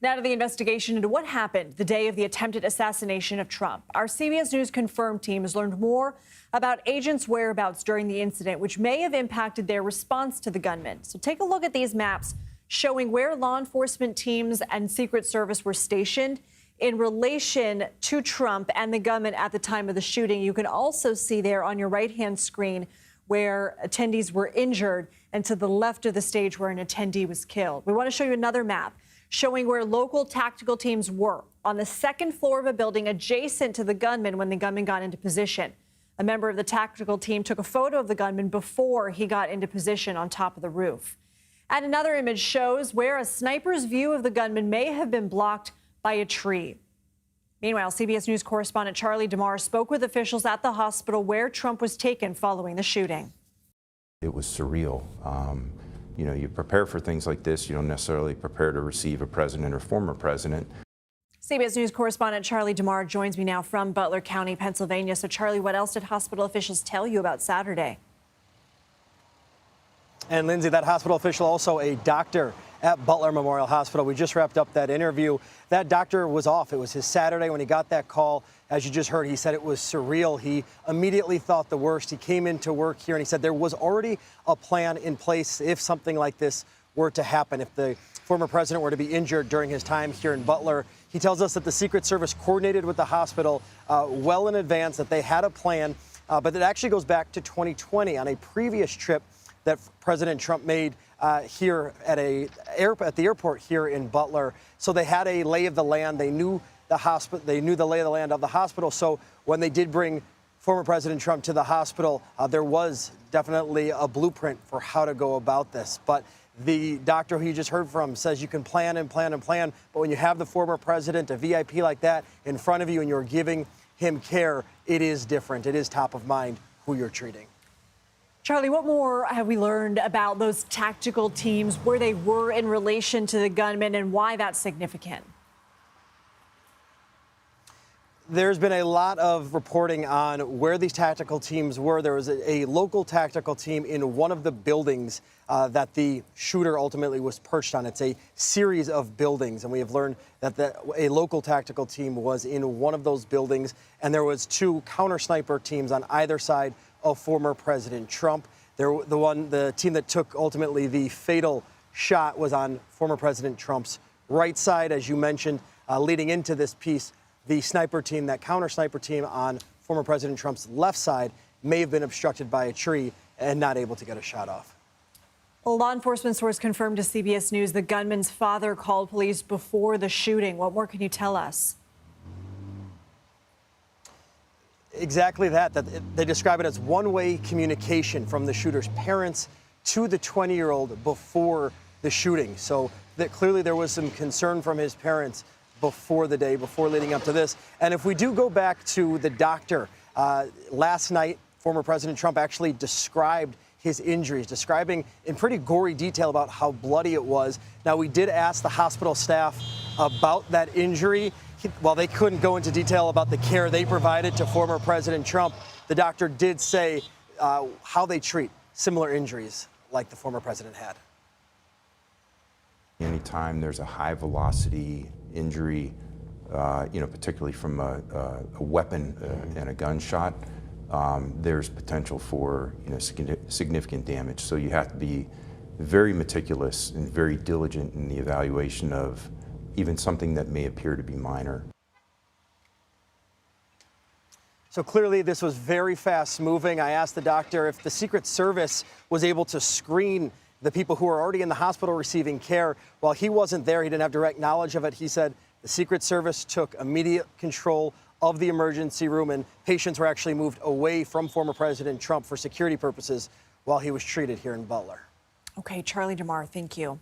Now to the investigation into what happened the day of the attempted assassination of Trump. Our CBS News Confirmed team has learned more about agents' whereabouts during the incident, which may have impacted their response to the gunman. So take a look at these maps showing where law enforcement teams and Secret Service were stationed in relation to Trump and the gunman at the time of the shooting. You can also see there on your right-hand screen where attendees were injured and to the left of the stage where an attendee was killed. We want to show you another map showing where local tactical teams were on the second floor of a building adjacent to the gunman when the gunman got into position. A member of the tactical team took a photo of the gunman before he got into position on top of the roof. And another image shows where a sniper's view of the gunman may have been blocked by a tree. Meanwhile, CBS News correspondent Charlie DeMar spoke with officials at the hospital where Trump was taken following the shooting. It was surreal. You know, you prepare for things like this. You don't necessarily prepare to receive a president or former president. CBS News correspondent Charlie DeMar joins me now from Butler County, Pennsylvania. So, Charlie, what else did hospital officials tell you about Saturday? And Lindsay, that hospital official, also a doctor at Butler Memorial Hospital. We just wrapped up that interview. That doctor was off. It was his Saturday when he got that call. As you just heard, he said it was surreal. He immediately thought the worst. He came into work here and he said there was already a plan in place if something like this were to happen, if the former president were to be injured during his time here in Butler. He tells us that the Secret Service coordinated with the hospital well in advance, that they had a plan, but it actually goes back to 2020 on a previous trip that President Trump made here at the airport here in Butler. So they had a lay of the land. They knew the hospital. They knew the lay of the land of the hospital. So when they did bring former President Trump to the hospital, there was definitely a blueprint for how to go about this. But the doctor who you just heard from says you can plan and plan and plan, but when you have the former president, a VIP like that, in front of you and you're giving him care, it is different. It is top of mind who you're treating. Charlie, what more have we learned about those tactical teams, where they were in relation to the gunman, and why that's significant? There's been a lot of reporting on where these tactical teams were. There was a local tactical team in one of the buildings that the shooter ultimately was perched on. It's a series of buildings, and we have learned that a local tactical team was in one of those buildings, and there was two counter sniper teams on either side of former President Trump. The team that took ultimately the fatal shot was on former President Trump's right side, as you mentioned, leading into this piece. The sniper team, that counter sniper team on former President Trump's left side, may have been obstructed by a tree and not able to get a shot off. A law enforcement source confirmed to CBS News the gunman's father called police before the shooting. What more can you tell us? Exactly that they describe it as one-way communication from the shooter's parents to the 20-year-old before the shooting. So that clearly there was some concern from his parents before the day, before leading up to this. And if we do go back to the doctor, last night, former President Trump actually described his injuries, describing in pretty gory detail about how bloody it was. Now, we did ask the hospital staff about that injury. While they couldn't go into detail about the care they provided to former President Trump, the doctor did say how they treat similar injuries like the former president had. Anytime there's a high velocity injury, particularly from a weapon and a gunshot, there's potential for significant damage. So you have to be very meticulous and very diligent in the evaluation of even something that may appear to be minor. So clearly this was very fast moving. I asked the doctor if the Secret Service was able to screen the people who were already in the hospital receiving care. While he wasn't there, he didn't have direct knowledge of it. He said the Secret Service took immediate control of the emergency room, and patients were actually moved away from former President Trump for security purposes while he was treated here in Butler. Okay, Charlie DeMar, thank you.